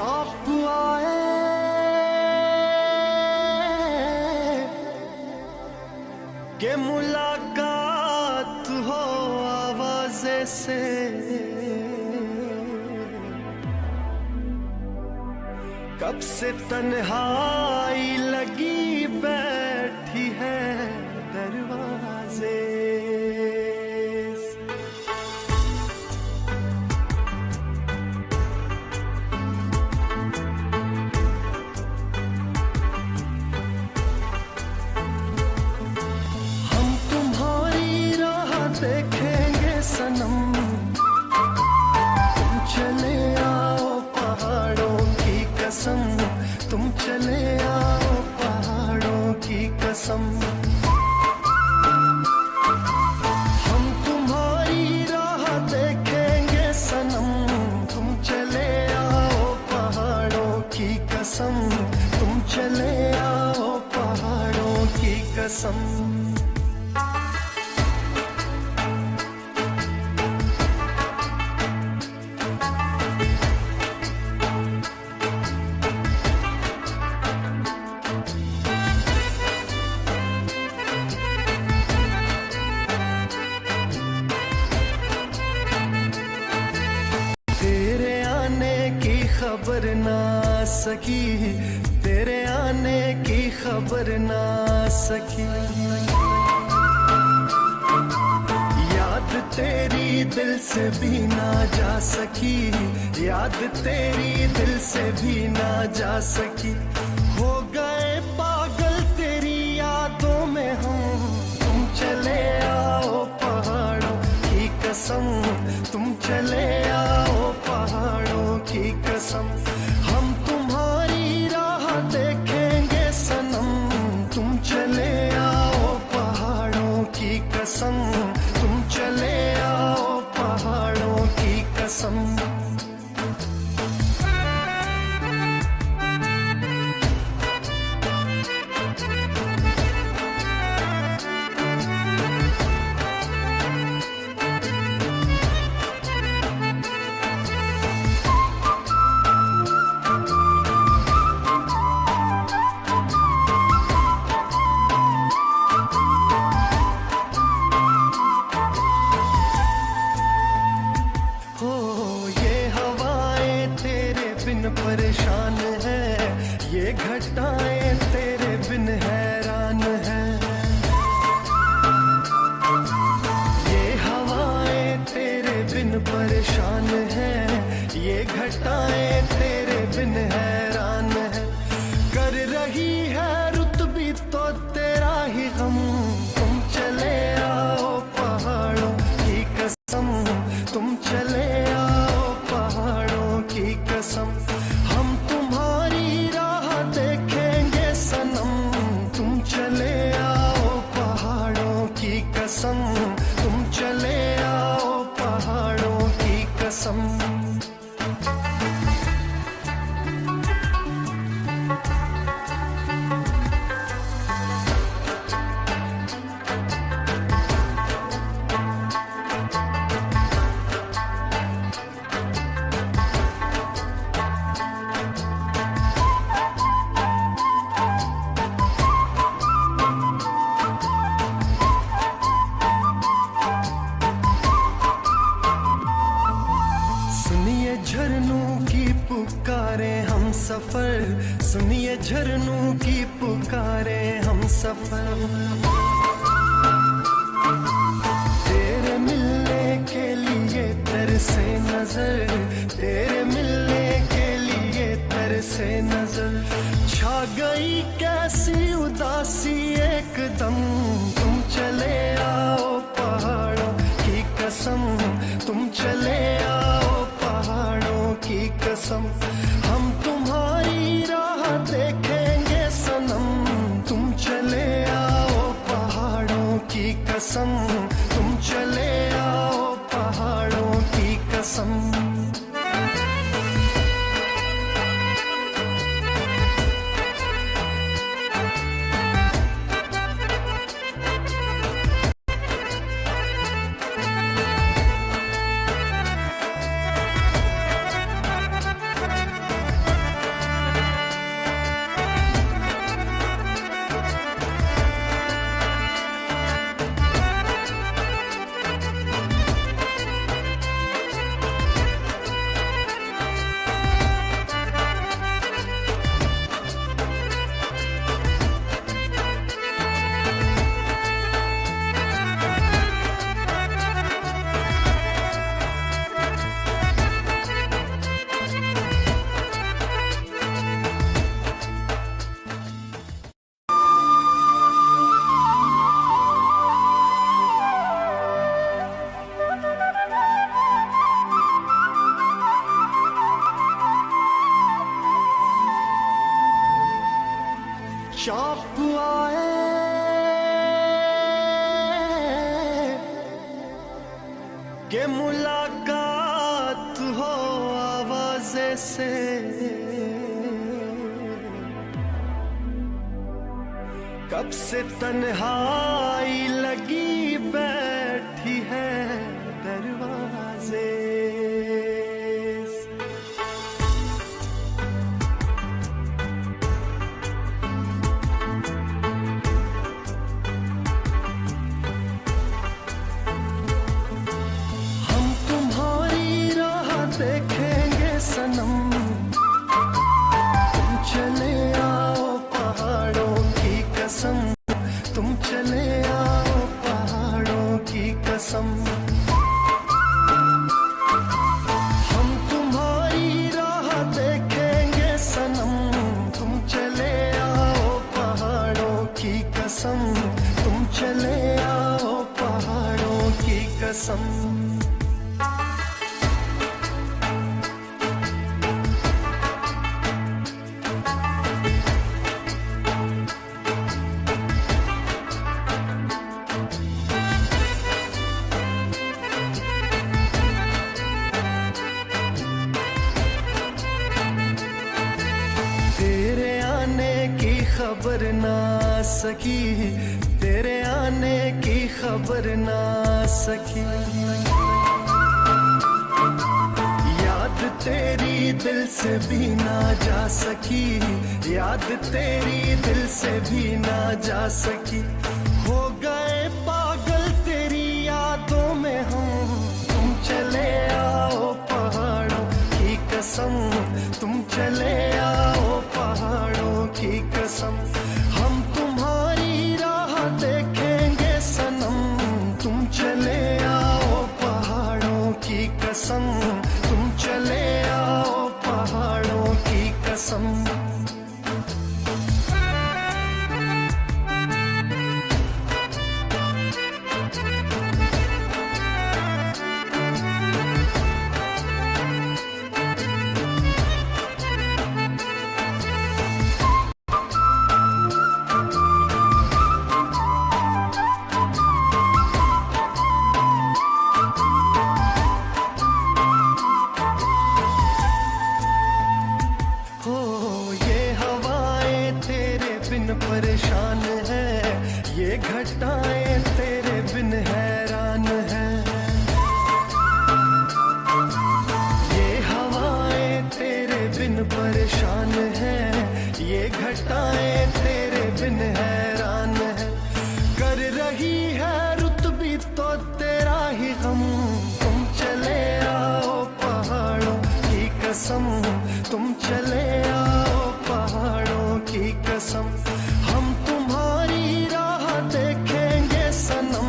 आप आए कि मुलाकात हो आवाज़े से, कब से तन्हाई लगी बैठी है दरवाजे से। हम तुम्हारी राह देखेंगे सनम, तुम चले आओ पहाड़ों की कसम, तुम चले आओ पहाड़ों की कसम। हम तुम्हारी राह देखेंगे सनम, तुम चले आओ पहाड़ों की कसम, तुम चले आओ पहाड़ों की कसम। खबर ना सकी, तेरे आने की खबर ना सकी, याद तेरी दिल से भी ना जा सकी, याद तेरी दिल से भी ना जा सकी। हो गए पागल तेरी यादों में हम, तुम चले आओ पहाड़ों की कसम, तुम चले आओ पहाड़ों की कसम। हम तुम्हारी राह देखेंगे सनम, तुम चले आओ पहाड़ों की कसम, तुम चले आओ पहाड़ों की कसम। परेशान है ये घटाएं तेरे बिन हैरान है, ये हवाएं तेरे बिन परेशान है, ये घटाएं तेरे बिन हैरान है। कर रही है रुत भी तो तेरा ही गम, तुम चले आओ पहाड़ों की कसम, तुम चले आओ पहाड़ों की कसम। हम तुम्हारी राह देखेंगे सनम, तुम चले आओ पहाड़ों की कसम, तुम चले आओ पहाड़ों की कसम। झरनों की पुकारे हम सफर, सुनिए झरनों की पुकारे हम सफर। तेरे मिलने के लिए तरसे नजर, तेरे मिलने के लिए तरसे नजर। छा गई कैसी उदासी एकदम, तुम चले आओ पहाड़ों की कसम, तुम चले आओ पहाड़ों की कसम। हम तुम्हारी राह देखेंगे सनम, तुम चले आओ पहाड़ों की कसम, तुम चले आओ पहाड़ों की कसम। शौक आए कि मुलाकात हो आवाज़े से, कब से तन्हाई लगी बैठी है दरवाजे से। हम तुम्हारी राह देखेंगे सनम, तुम चले आओ पहाड़ों की कसम, तुम चले आओ पहाड़ों की कसम। हम तुम्हारी राह देखेंगे सनम, तुम चले आओ पहाड़ों की कसम, तुम चले आओ पहाड़ों की कसम। तेरे आने की खबर ना सकी, तेरे आने की खबर ना सकी, याद तेरी दिल से भी ना जा सकी, याद तेरी दिल से भी ना जा सकी। हो गए पागल तेरी यादों में हम, तुम चले आओ पहाड़ों की कसम, तुम चले आओ पहाड़ों की कसम। हम तुम्हारी राह देखेंगे सनम, तुम चले आओ पहाड़ों की कसम, तुम चले आओ पहाड़ों की कसम। परेशान है, ये घटाएं तेरे बिन हैरान है, ये हवाएं तेरे बिन परेशान है, ये घटाएं तेरे बिन हैरान है। कर रही है रुत भी तो तेरा ही गम, तुम चले आओ पहाड़ों की कसम, तुम चले आओ पहाड़ों की कसम। हम तुम्हारी राह देखेंगे सनम,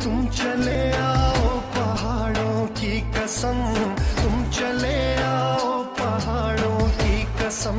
तुम चले आओ पहाड़ों की कसम, तुम चले आओ पहाड़ों की कसम।